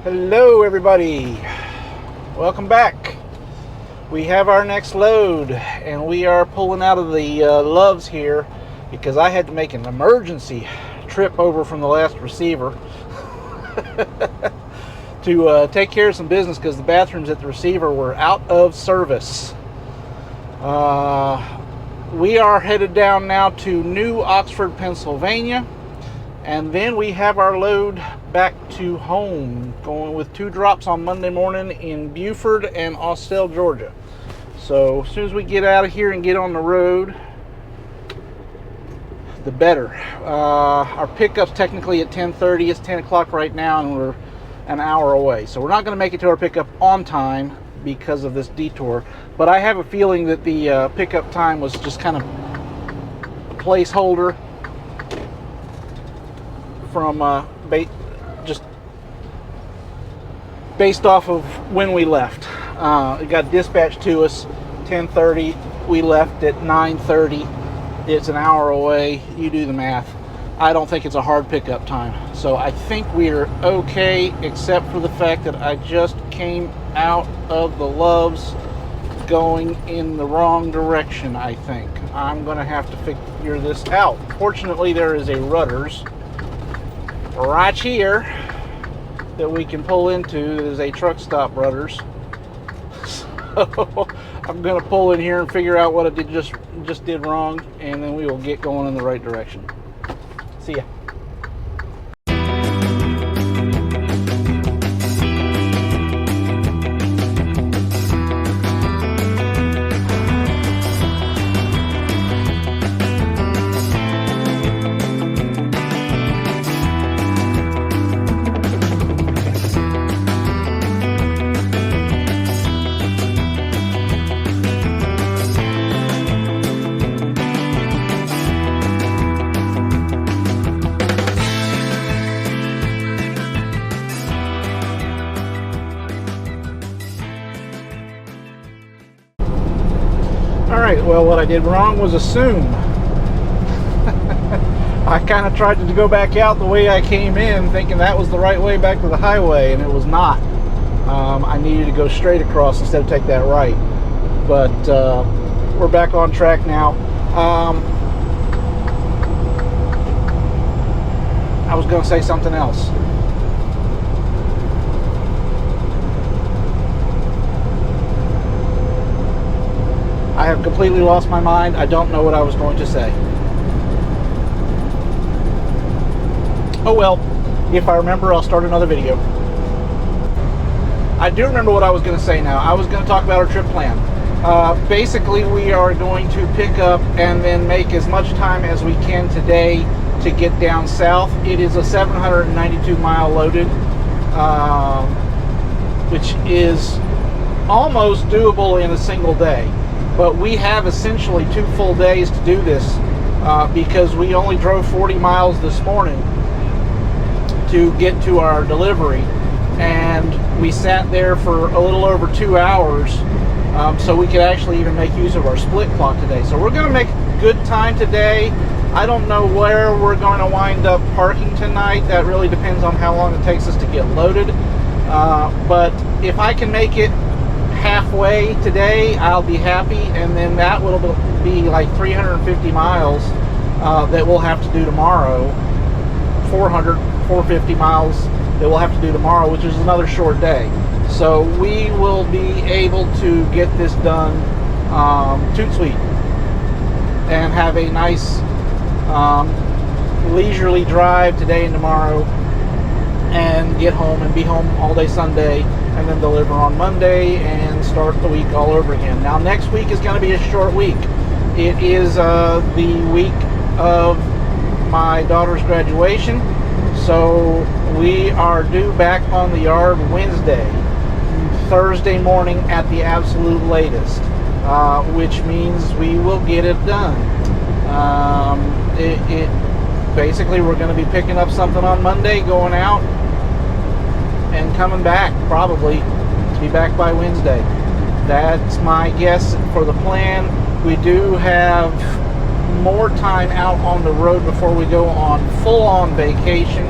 Hello everybody, welcome back. We have our next load and we are pulling out of the Loves here because I had to make an emergency trip over from the last receiver to take care of some business because the bathrooms at the receiver were out of service. We are headed down now to New Oxford, Pennsylvania, and then we have our load back to home, going with 2 drops on Monday morning in Buford and Austell, Georgia. So as soon as we get out of here and get on the road, the better. Our pickup's technically at 10:30. It's 10 o'clock right now and we're an hour away. So we're not going to make it to our pickup on time because of this detour. But I have a feeling that the pickup time was just kind of a placeholder from just based off of when we left. It got dispatched to us 10:30. We left at 9:30. It's an hour away. You do the math. I don't think it's a hard pickup time. So I think we're okay, except for the fact that I just came out of the Loves going in the wrong direction, I think. I'm going to have to figure this out. Fortunately, there is a Rudders right here that we can pull into. That is a truck stop Rudders. So I'm going to pull in here and figure out what I just did wrong, and then we will get going in the right direction. See ya. Alright, well, what I did wrong was assume. I kind of tried to go back out the way I came in, thinking that was the right way back to the highway, and it was not. I needed to go straight across instead of take that right. But we're back on track now. I was going to say something else. I have completely lost my mind. I don't know what I was going to say. Oh well, if I remember, I'll start another video. I do remember what I was going to say now. I was going to talk about our trip plan. Basically, we are going to pick up and then make as much time as we can today to get down south. It is a 792 mile loaded, which is almost doable in a single day. But we have essentially 2 full days to do this because we only drove 40 miles this morning to get to our delivery, and we sat there for a little over 2 hours so we could actually even make use of our split clock today. So we're going to make good time today. I don't know where we're going to wind up parking tonight. That really depends on how long it takes us to get loaded. But if I can make it halfway today, I'll be happy, and then that will be like 350 miles that we'll have to do tomorrow. 450 miles that we'll have to do tomorrow, which is another short day. So we will be able to get this done toot sweet and have a nice leisurely drive today and tomorrow, and get home and be home all day Sunday, and then deliver on Monday and start the week all over again. Now next week is going to be a short week. It is the week of my daughter's graduation, so we are due back on the yard Wednesday, Thursday morning at the absolute latest, which means we will get it done. Basically, we're going to be picking up something on Monday, going out, and coming back probably to be back by Wednesday. That's my guess for the plan. We do have more time out on the road before we go on full-on vacation.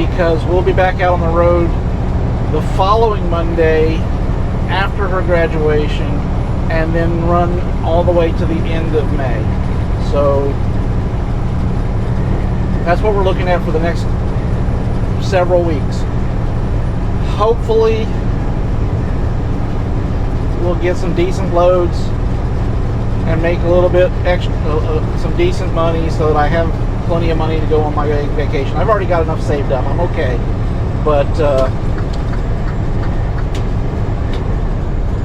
because we'll be back out on the road the following Monday after her graduation, and then run all the way to the end of May. So that's what we're looking at for the next several weeks. Hopefully we'll get some decent loads and make a little bit extra, some decent money, so that I have plenty of money to go on my vacation. I've already got enough saved up. I'm okay, but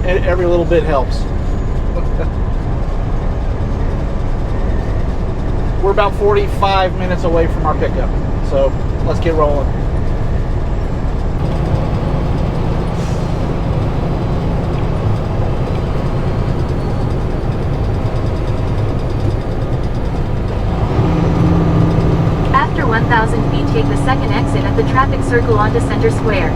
every little bit helps. We're about 45 minutes away from our pickup, so let's get rolling. After 1,000 feet, take the second exit at the traffic circle onto Center Square.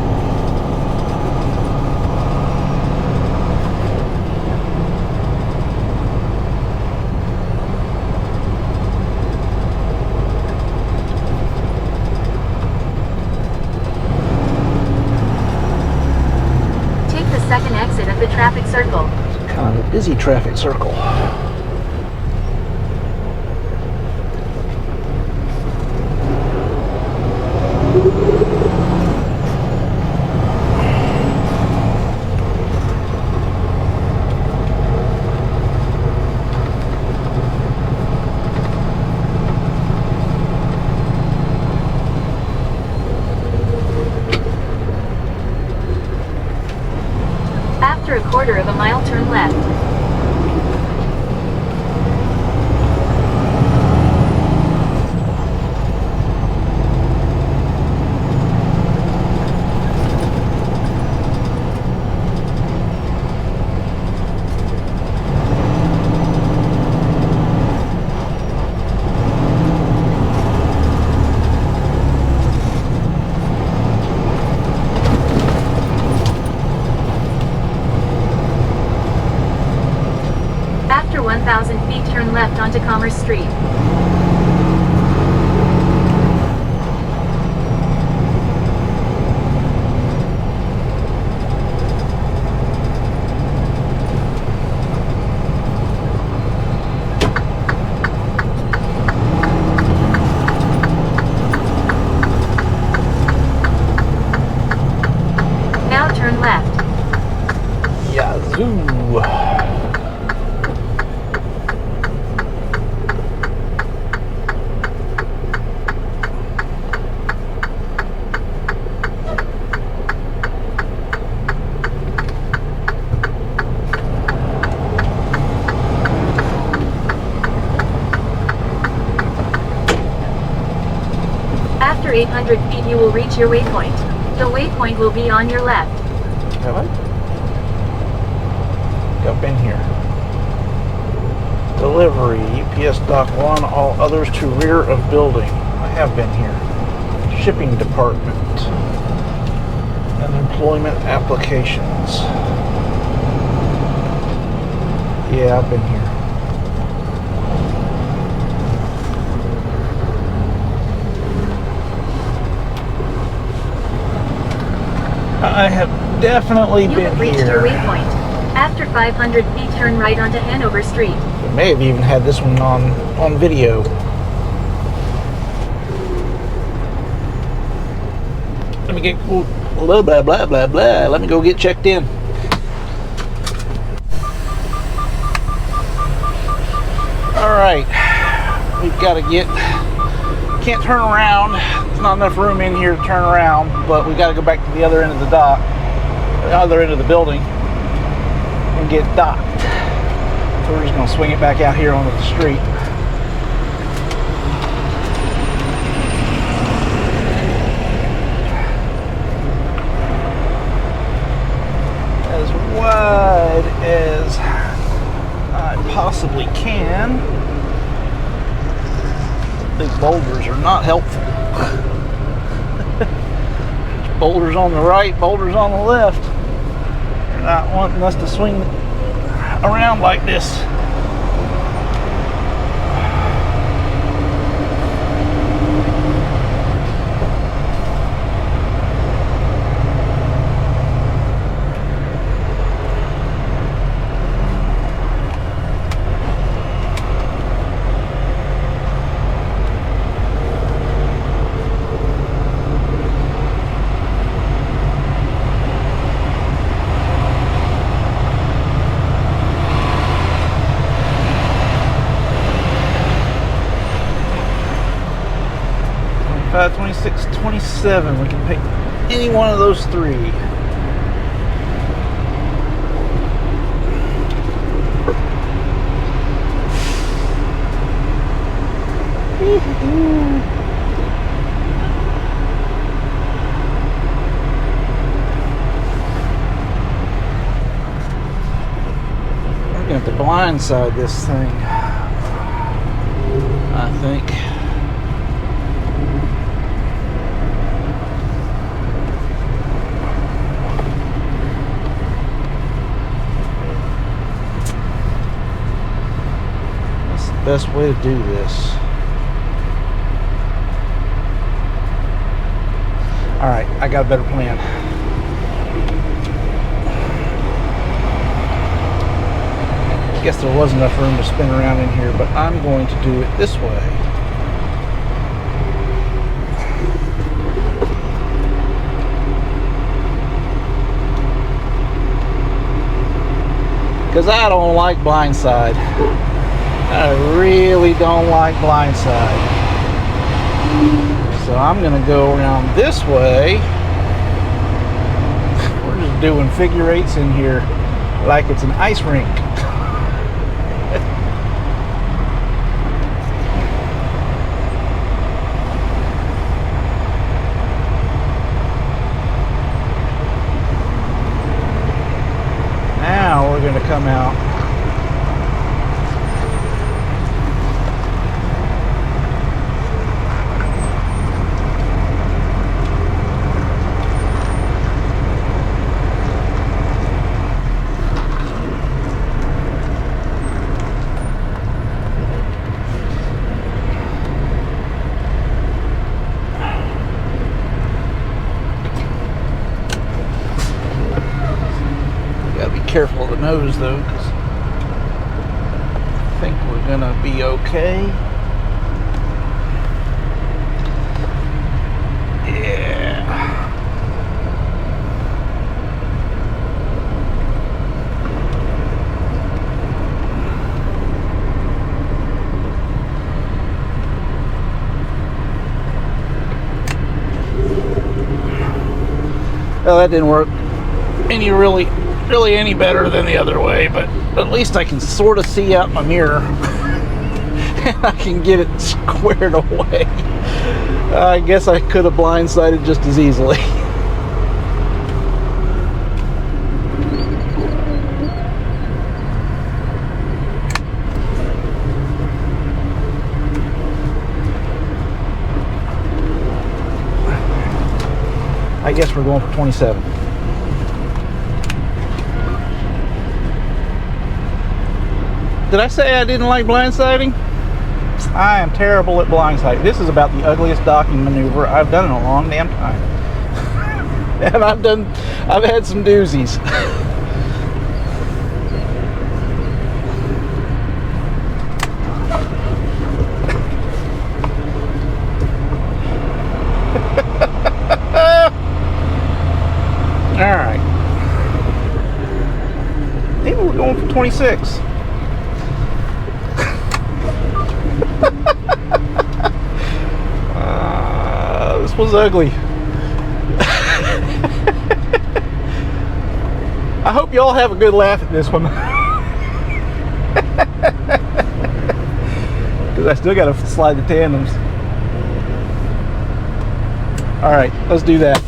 Second exit at the traffic circle. It's kind of a busy traffic circle. After a quarter of a mile, turn left. After 1,000 feet, turn left onto Commerce Street. Now turn left. Yazoo! After 800 feet, you will reach your waypoint. The waypoint will be on your left. Have I? I've been here. Delivery, UPS Dock 1, all others to rear of building. I have been here. Shipping department. And employment applications. Yeah, I've been here. I have definitely You been have reached here. your waypoint. After 500 feet, turn right onto Hanover Street. We may have even had this one on video. Let me get blah blah blah blah blah. Let me go get checked in. All right, we've got to get. Can't turn around. There's not enough room in here to turn around, but we got to go back to the other end of the dock, the other end of the building, and get docked. So we're just gonna swing it back out here onto the street. As wide as I possibly can. Big boulders are not helpful. Boulders on the right, boulders on the left. They're not wanting us to swing around like this. 25, 26, 27. We can pick any one of those three. We're going to have to blindside this thing, I think. That's the best way to do this. All right, I got a better plan. I guess there was enough room to spin around in here, but I'm going to do it this way. Because I don't like blindside. I really don't like blindside. So I'm going to go around this way. We're just doing figure eights in here like it's an ice rink. Now we're going to come out. Careful of the nose though, because I think we're gonna be okay. Yeah. Well, that didn't work really any better than the other way, but at least I can sort of see out my mirror and I can get it squared away. I guess I could have blindsided just as easily. I guess we're going for 27. Did I say I didn't like blindsiding? I am terrible at blindsiding. This is about the ugliest docking maneuver I've done in a long damn time. And I've had some doozies. All right. Maybe we're going for 26. This was ugly. I hope you all have a good laugh at this one. Because I still got to slide the tandems. All right, let's do that.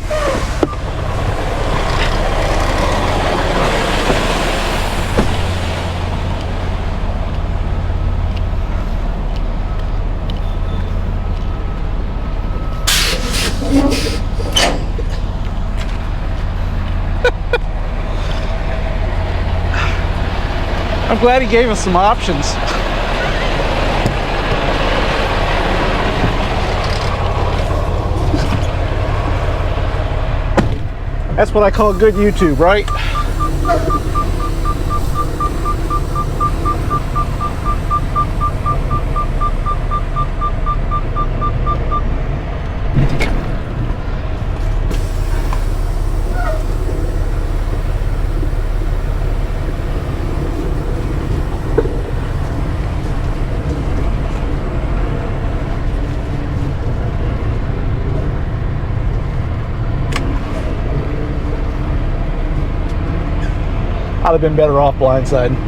I'm glad he gave us some options. That's what I call good YouTube, right? I'd have been better off blindsiding.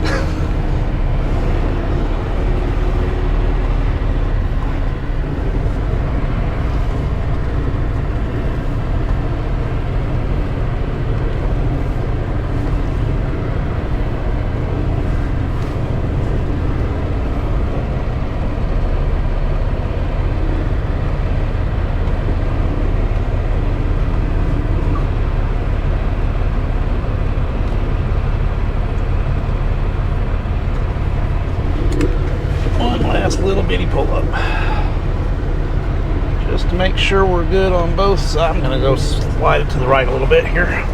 Little bitty pull up just to make sure we're good on both sides. I'm gonna go slide it to the right a little bit here.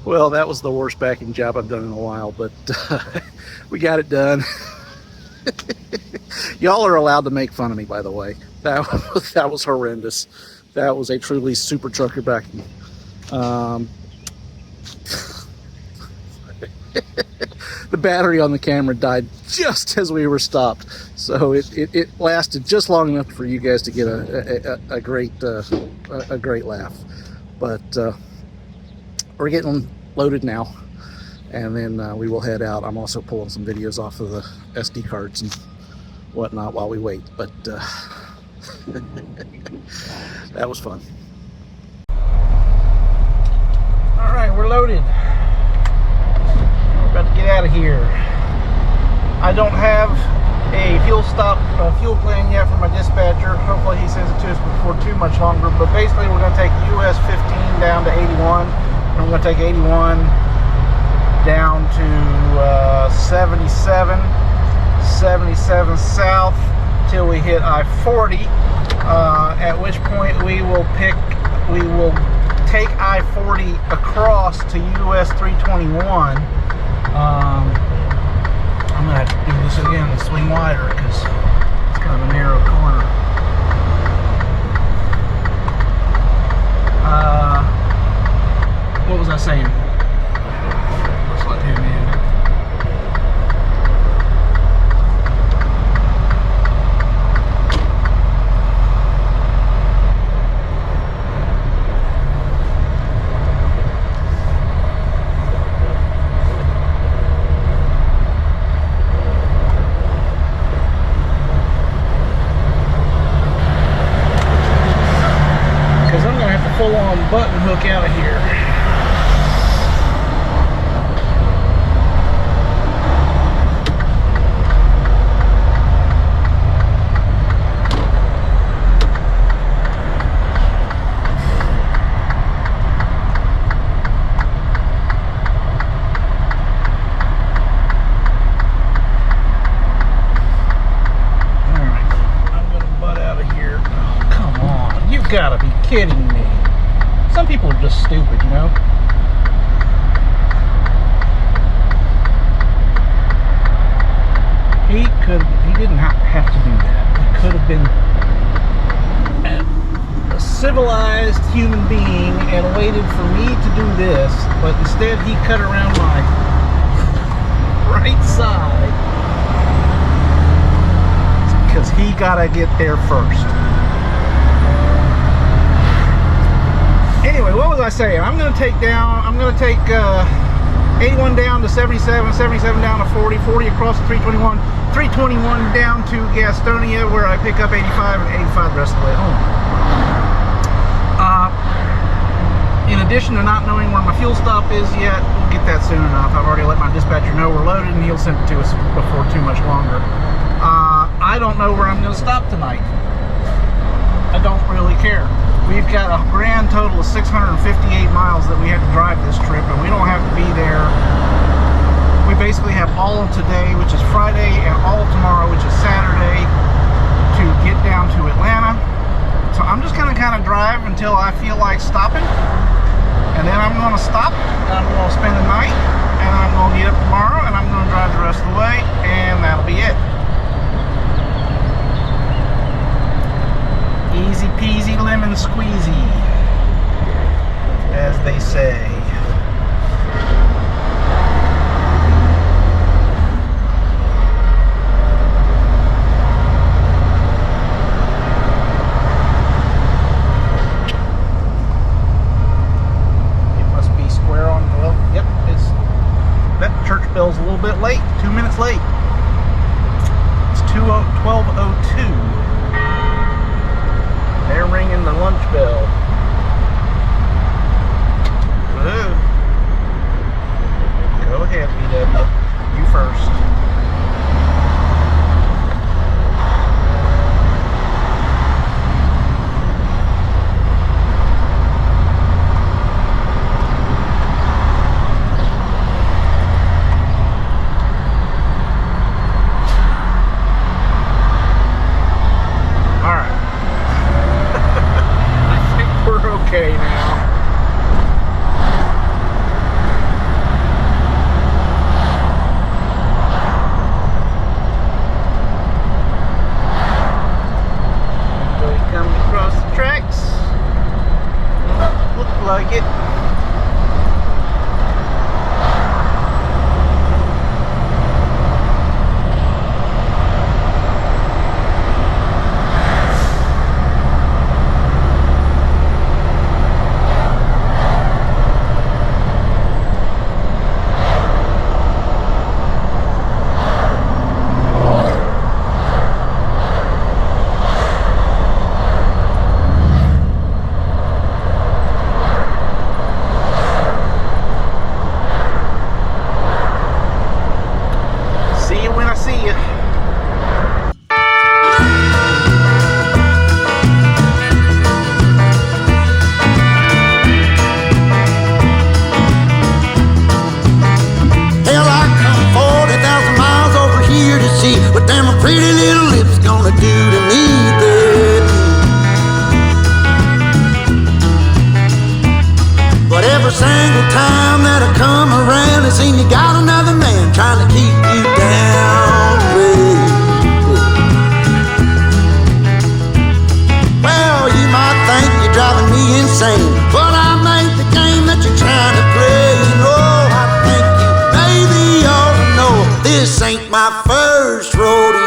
Well, that was the worst backing job I've done in a while, but we got it done. Y'all are allowed to make fun of me, by the way. That was horrendous. That was a truly super trucker backing. The battery on the camera died just as we were stopped, so it lasted just long enough for you guys to get a great laugh. But we're getting loaded now, and then we will head out. I'm also pulling some videos off of the SD cards and whatnot while we wait, but that was fun. All right, we're loaded. We're about to get out of here. I don't have a fuel plan yet from my dispatcher. Hopefully he sends it to us before too much longer, but basically we're going to take US 15 down to 81. I'm going to take 81 down to 77 south till we hit I-40, at which point we will take I-40 across to US 321. I'm going to have to do this again and swing wider because it's kind of a narrow corner. What was I saying? Let's let him in. Because I'm going to have to full-on button hook out of here. Gotta be kidding me. Some people are just stupid, you know? He didn't have to do that. He could have been a civilized human being and waited for me to do this, but instead he cut around my right side because he gotta get there first. Anyway, what was I saying? I'm going to take 81 down to 77, 77 down to 40, 40 across to 321, 321 down to Gastonia, where I pick up 85 and 85 the rest of the way home. In addition to not knowing where my fuel stop is yet, we'll get that soon enough. I've already let my dispatcher know we're loaded and he'll send it to us before too much longer. I don't know where I'm going to stop tonight. I don't really care. We've got a grand total of 658 miles that we have to drive this trip, and we don't have to be there. We basically have all of today, which is Friday, and all of tomorrow, which is Saturday, to to get down to Atlanta. So I'm just gonna kind of drive until I feel like stopping, and then I'm gonna stop and I'm gonna spend the night, and I'm gonna get up tomorrow and I'm gonna drive the rest of the way, and that'll be it. Easy peasy lemon squeezy, as they say. Bell's a little bit late, 2 minutes late. It's 12:02. They're ringing the lunch bell. Woohoo. Go ahead, BW. You first. Okay now. So we come across the tracks. Look like it. What them pretty little lips gonna do to me, baby? But every single time that I come around, it seems you got another man trying to keep you down, baby. Well, you might think you're driving me insane, but I ain't the game that you're trying to play. You know, I think you maybe ought to know this ain't my first rodeo.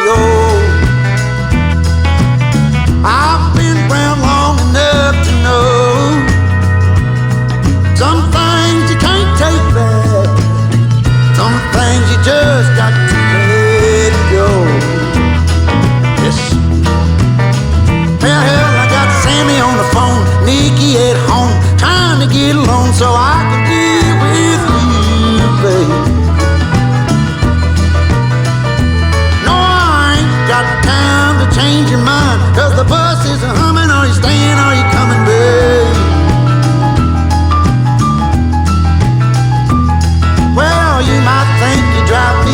I've been around long enough to know some things you can't take back, some things you just got to let go. Yes. Well, hell, I got Sammy on the phone, Nikki at home, trying to get along so I can deal with you, babe. Got time to change your mind, 'cause the bus is humming. Are you staying, are you coming, babe? Well, you might think you drive me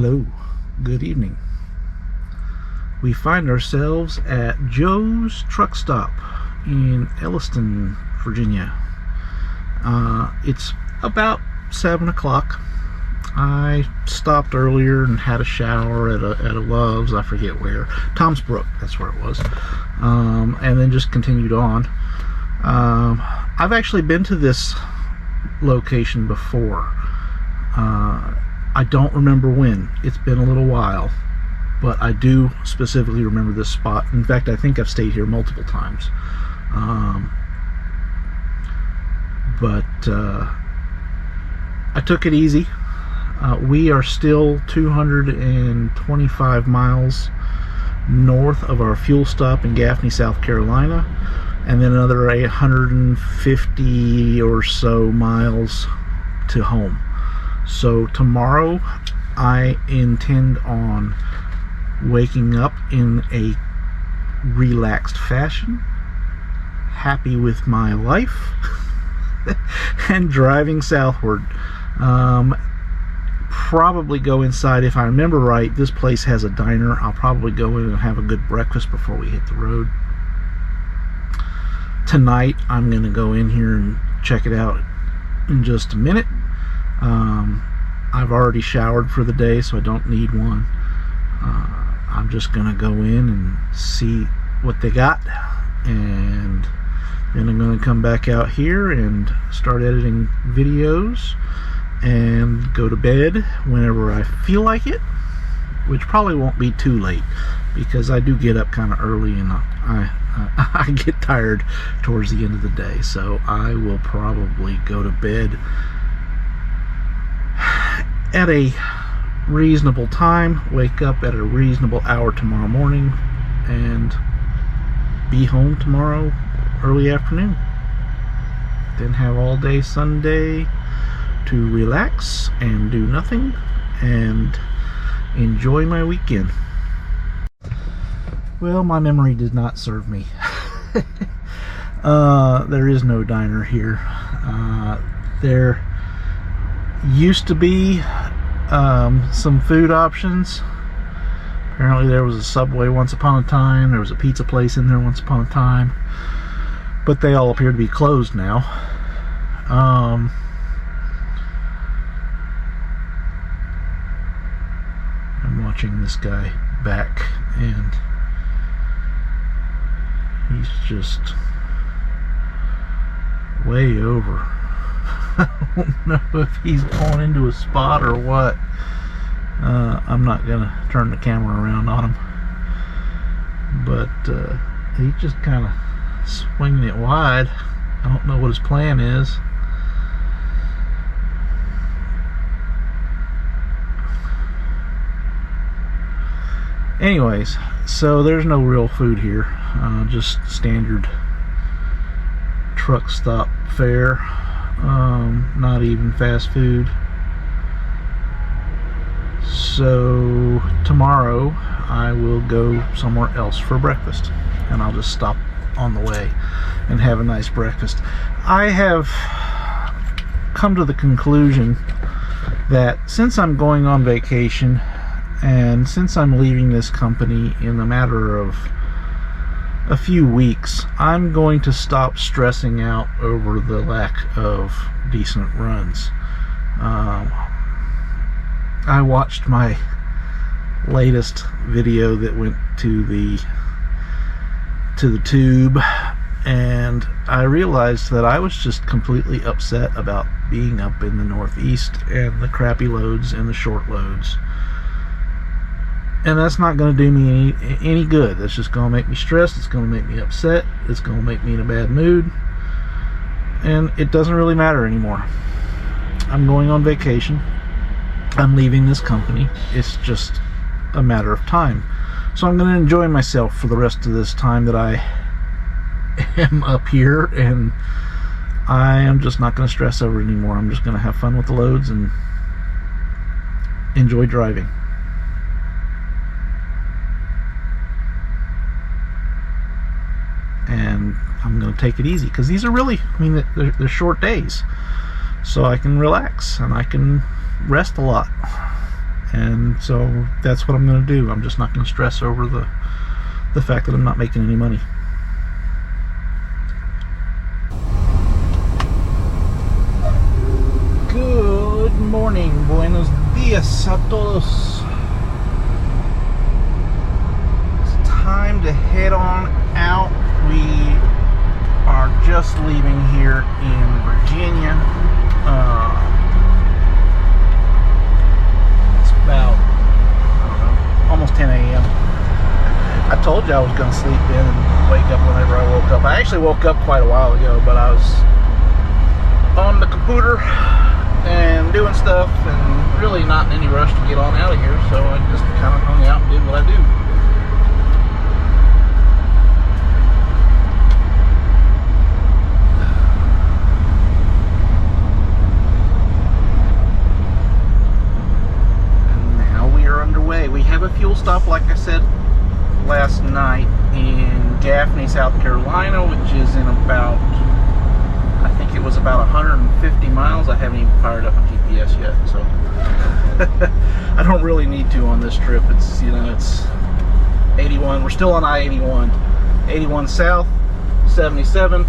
Hello, good evening. We find ourselves at Joe's Truck Stop in Elliston, Virginia. It's about 7 o'clock. I stopped earlier and had a shower at a Love's, I forget where. Tom's Brook, that's where it was. And then just continued on. I've actually been to this location before. I don't remember when. It's been a little while, but I do specifically remember this spot. In fact, I think I've stayed here multiple times. I took it easy. We are still 225 miles north of our fuel stop in Gaffney, South Carolina, and then another 150 or so miles to home. So tomorrow I intend on waking up in a relaxed fashion, happy with my life, and driving southward. Probably go inside. If I remember right, this place has a diner. I'll probably go in and have a good breakfast before we hit the road. Tonight I'm going to go in here and check it out in just a minute. I've already showered for the day, so I don't need one. I'm just going to go in and see what they got, and then I'm going to come back out here and start editing videos and go to bed whenever I feel like it, which probably won't be too late because I do get up kind of early and I get tired towards the end of the day. So I will probably go to bed at a reasonable time, wake up at a reasonable hour tomorrow morning, and be home tomorrow early afternoon. Then have all day Sunday to relax and do nothing and enjoy my weekend. Well, my memory did not serve me. There is no diner here. There used to be some food options. Apparently there was a Subway once upon a time. There was a pizza place in there once upon a time, but they all appear to be closed now. I'm watching this guy back, and he's just way over. I don't know if he's going into a spot or what. I'm not gonna turn the camera around on him, but he's just kind of swinging it wide. I don't know what his plan is. Anyways, so there's no real food here, just standard truck stop fare, not even fast food. So tomorrow I will go somewhere else for breakfast, and I'll just stop on the way and have a nice breakfast. I have come to the conclusion that since I'm going on vacation, and since I'm leaving this company in a matter of a few weeks, I'm going to stop stressing out over the lack of decent runs. I watched my latest video that went to the tube, and I realized that I was just completely upset about being up in the Northeast and the crappy loads and the short loads. And that's not going to do me any good. That's just going to make me stressed. It's going to make me upset. It's going to make me in a bad mood. And it doesn't really matter anymore. I'm going on vacation. I'm leaving this company. It's just a matter of time. So I'm going to enjoy myself for the rest of this time that I am up here. And I am just not going to stress over it anymore. I'm just going to have fun with the loads and enjoy driving. And I'm going to take it easy because these are really, I mean, they're short days, so I can relax and I can rest a lot And so that's what I'm going to do. I'm just not going to stress over the fact that I'm not making any money. Good morning, buenos dias a todos. It's time to head on out. We are just leaving here in Virginia. It's about, I don't know, almost 10 a.m. I told you I was going to sleep in and wake up whenever I woke up. I actually woke up quite a while ago, but I was on the computer and doing stuff and really not in any rush to get on out of here, so I just kind of hung out and did what I do. And now we are underway. We have a fuel stop, like I said last night, in Gaffney, South Carolina, which is in about, I think it was about 150 miles. I haven't even fired up my GPS yet, so I don't really need to on this trip. It's, you know, it's 81. We're still on I-81. 81 south, 77,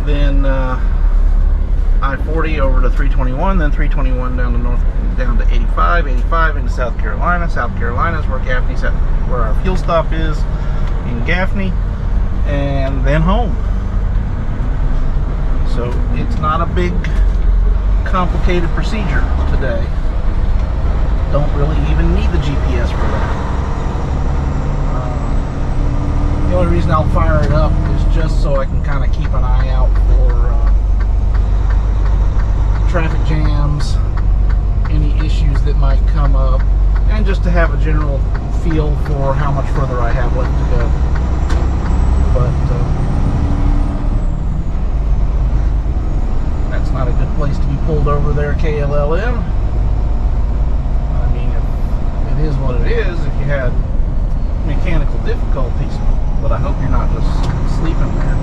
then I-40 over to 321, then 321 down to north, down to 85, 85 into South Carolina. South Carolina is where Gaffney's at, where our fuel stop is in Gaffney, and then home. So it's not a big, complicated procedure today. Don't really even need the GPS for that. The only reason I'll fire it up is just so I can kind of keep an eye out for traffic jams, any issues that might come up, and just to have a general feel for how much further I have left to go. But that's not a good place to be pulled over there, KLLM. I mean, it is what it is if you had mechanical difficulties, but I hope you're not just sleeping there.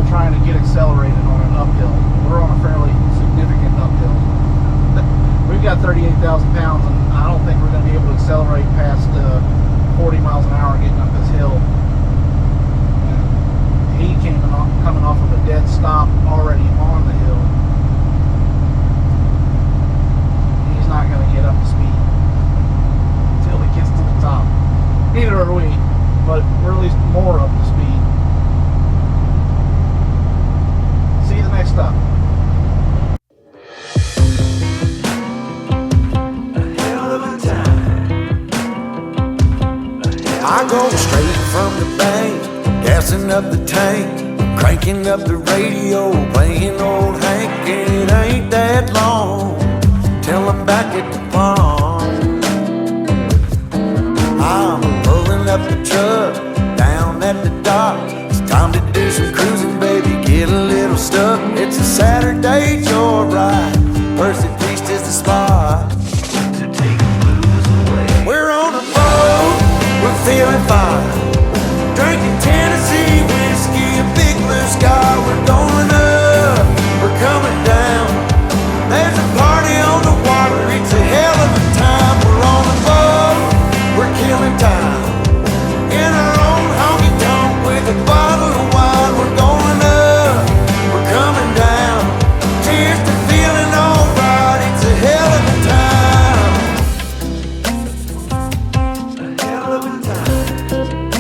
Trying to get accelerated on an uphill. We're on a fairly significant uphill. We've got 38,000 pounds, and I don't think we're going to be able to accelerate past 40 miles an hour getting up this hill. And he coming off of a dead stop already on the hill. He's not going to get up to speed until he gets to the top. Neither are we, but we're at least more up to speed. See you the next stop. I go straight from the bank, gassing up the tank, cranking up the radio, playing old Hank, and it ain't that long till I'm back at the pond. I'm pulling up the truck down at the dock. It's time to do some cruising, baby, get a little stuck. It's a Saturday joyride, Percy Feast is the spot to take the blues away. We're on a boat, we're feeling fine, drinking Tennessee whiskey, a big blue sky. We're going up, we're coming down, there's a party on the water, it's a hell of a time. We're on a boat, we're killing time, in our own honky-tonk with a bottle of wine. We're going up, we're coming down, cheers to feeling alright, it's a hell of a time. A hell of a time.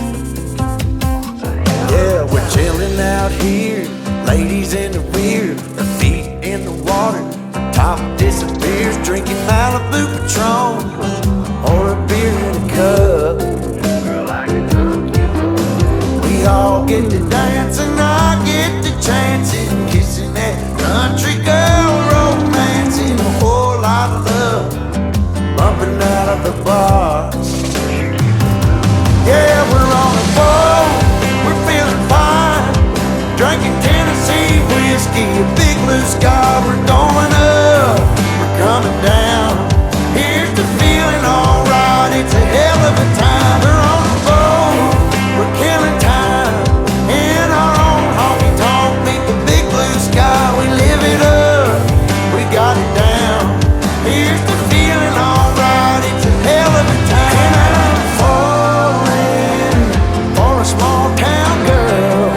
sky. We're going up, we're coming down. Here's the feeling, alright. It's a hell of a time. We're on the boat, we're killing time. In our own honky tonk, beneath the big blue sky. We live it up, we got it down. Here's the feeling, alright. It's a hell of a time. And I'm falling for a small town girl.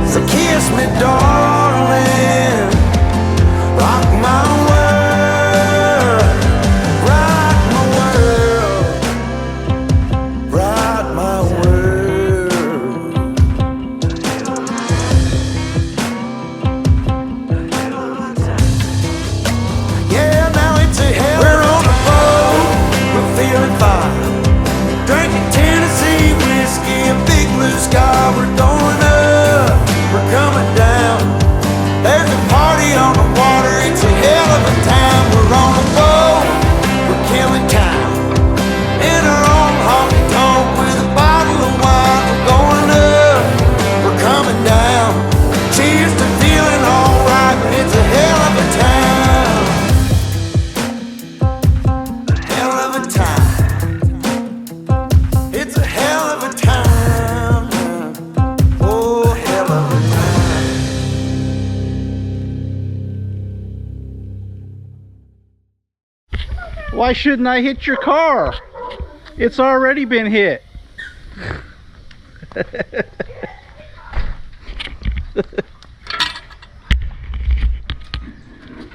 So kiss me, darling. Rock my world, rock my world, rock my world. Yeah, now it's a hell. We're on a boat, we're feeling fine. Drinking Tennessee whiskey, a big blue sky. We're going up, we're coming down. There's a party on the water, it's a hell of a time. We're on a boat, we're killing time. In our own honky tonk with a bottle of wine. We're going up, we're coming down. Cheers to feeling alright, but it's a hell of a time. A hell of a time. It's a hell of a time. Oh, hell of a time. Why shouldn't I hit your car? It's already been hit.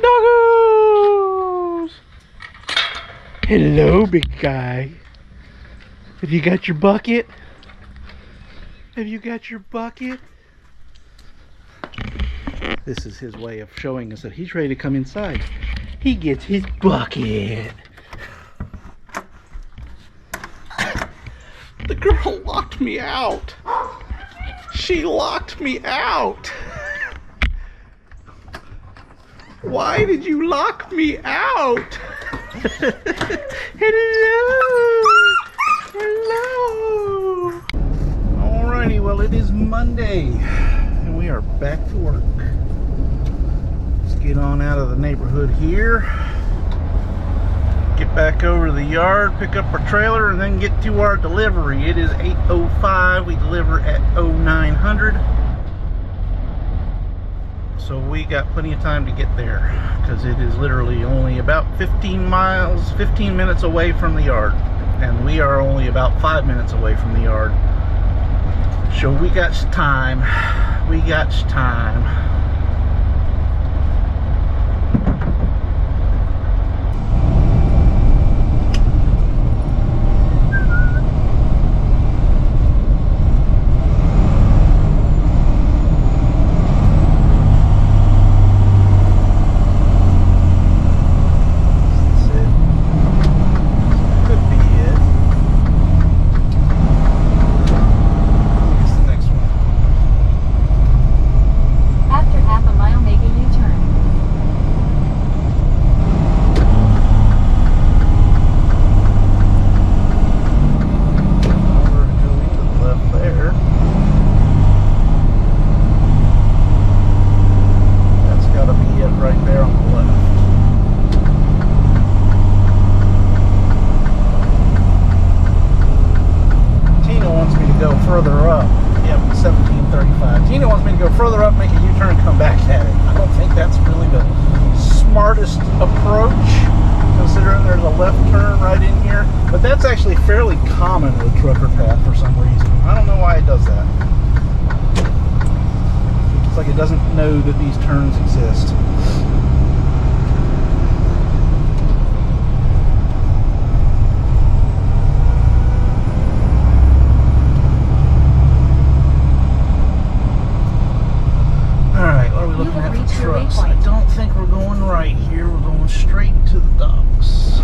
Doggos! Hello, big guy. Have you got your bucket? Have you got your bucket? This is his way of showing us that he's ready to come inside. He gets his bucket. The girl locked me out. She locked me out. Why did you lock me out? Hello. Hello. Alrighty, well, it is Monday and we are back to work. Let's get on out of the neighborhood here. Get back over to the yard, pick up our trailer, and then get to our delivery. It is 8:05. We deliver at 0900. So we got plenty of time to get there because it is literally only about 15 minutes away from the yard. And we are only about 5 minutes away from the yard. So we got time. We got time. Further up. Yeah, 1735. Tina wants me to go further up, make a U-turn, and come back at it. I don't think that's really the smartest approach, considering there's a left turn right in here. But that's actually fairly common with trucker path for some reason. I don't know why it does that. It's like it doesn't know that these turns exist. I don't think we're going right here. We're going straight to the docks.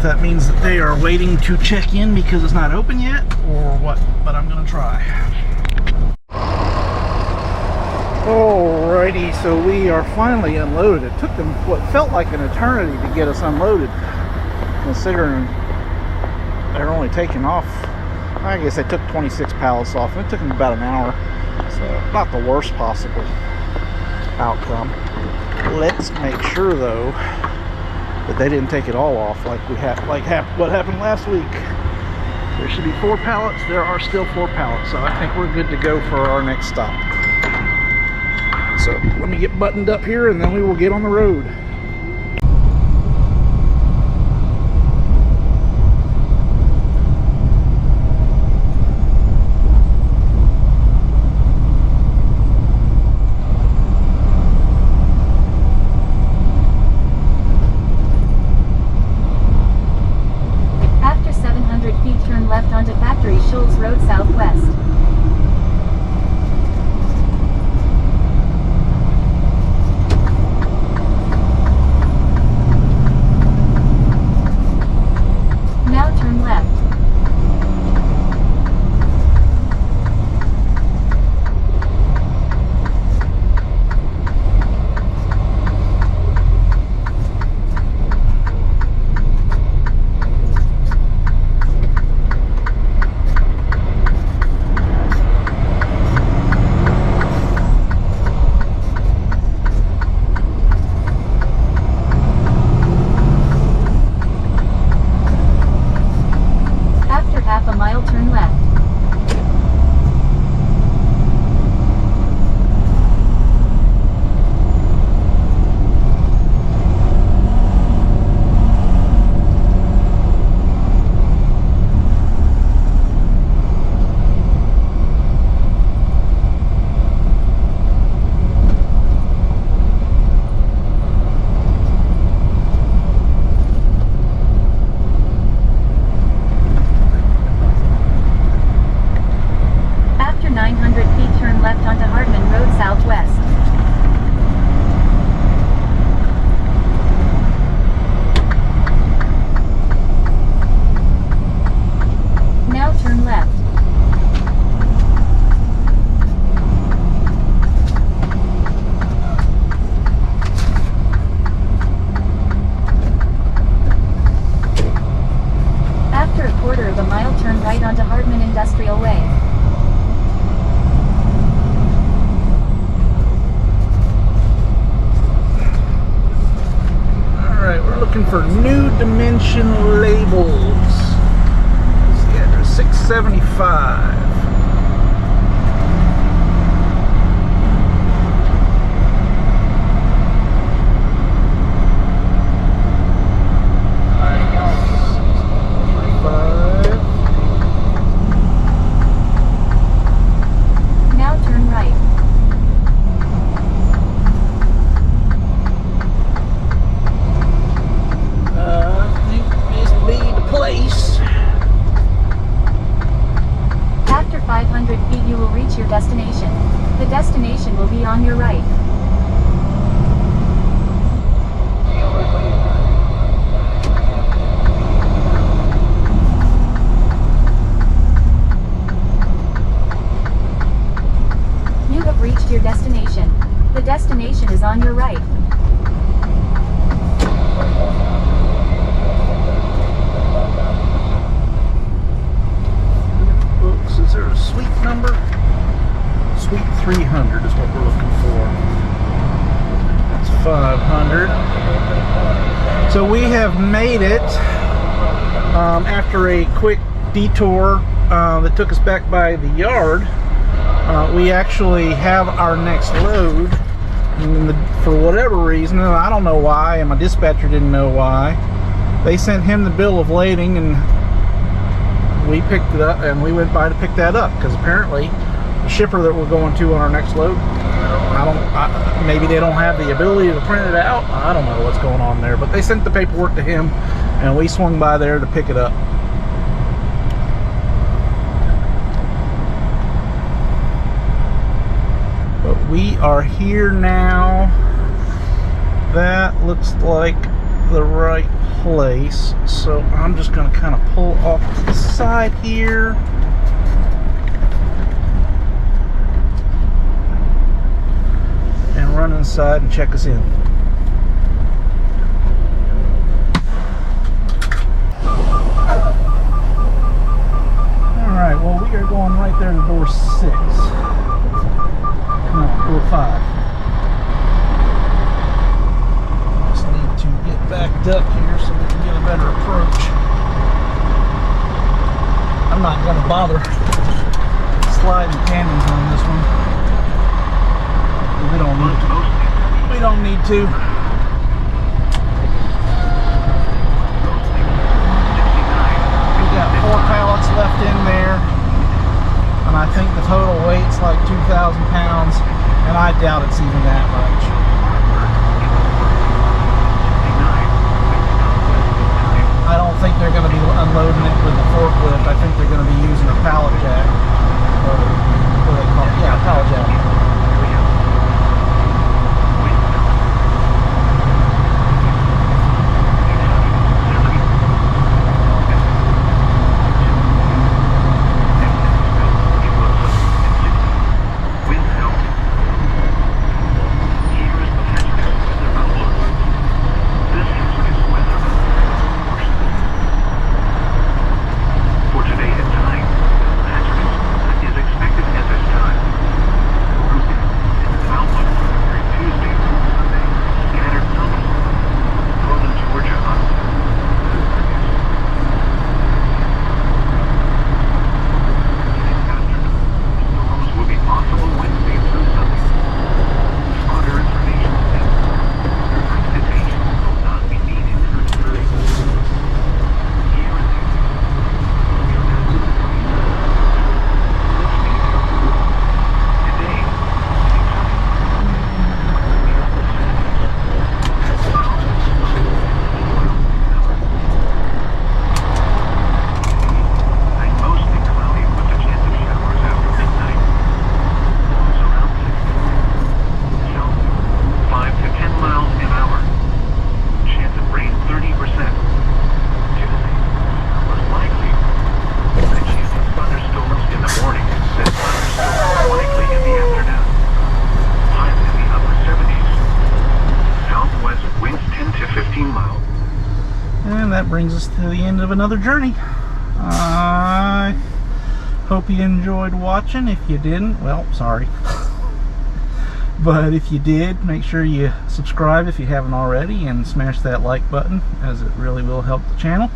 if that means that they are waiting to check in because it's not open yet or what, but I'm gonna try. Alrighty, so we are finally unloaded. It took them what felt like an eternity to get us unloaded, considering they're only taking off, I guess they took 26 pallets off, and it took them about an hour, so not the worst possible outcome. Let's make sure though that they didn't take it all off like what happened last week. There should be 4 pallets. There are still 4 pallets, so I think we're good to go for our next stop. So let me get buttoned up here and then we will get on the road. After 700 feet, turn left onto Factory Schultz Road Southwest. For new dimension labels. Let's see, address 675. Now turn right. After 500 feet you will reach your destination. The destination will be on your right. You have reached your destination. The destination is on your right. Is there a suite number? Suite 300 is what we're looking for. That's 500. So we have made it after a quick detour that took us back by the yard. We actually have our next load. And for whatever reason, and I don't know why, and my dispatcher didn't know why, they sent him the bill of lading, and we picked it up, and we went by to pick that up because apparently the shipper that we're going to on our next load, maybe they don't have the ability to print it out. I don't know what's going on there, but they sent the paperwork to him, and we swung by there to pick it up. But we are here now. That looks like the right place. So I'm just going to kind of pull off to the side here. And run inside and check us in. Alright, well, we are going right there to door 6. Come on, door 5. Just need to get backed up here so we can get a better approach. I'm not going to bother sliding cannons on this one. We don't need to. We don't need to. We got 4 pallets left in there, and I think the total weight's like 2,000 pounds, and I doubt it's even that much. I don't think they're going to be unloading it with a forklift. I think they're going to be using a pallet jack, or what do they call it? Yeah, a pallet jack. Brings us to the end of another journey. I hope you enjoyed watching. If you didn't, well, sorry. But if you did, make sure you subscribe if you haven't already, and smash that like button, as it really will help the channel.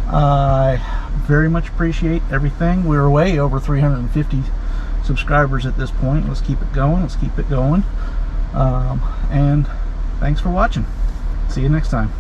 I very much appreciate everything. We're way over 350 subscribers at this point. Let's keep it going. Let's keep it going. And thanks for watching. See you next time.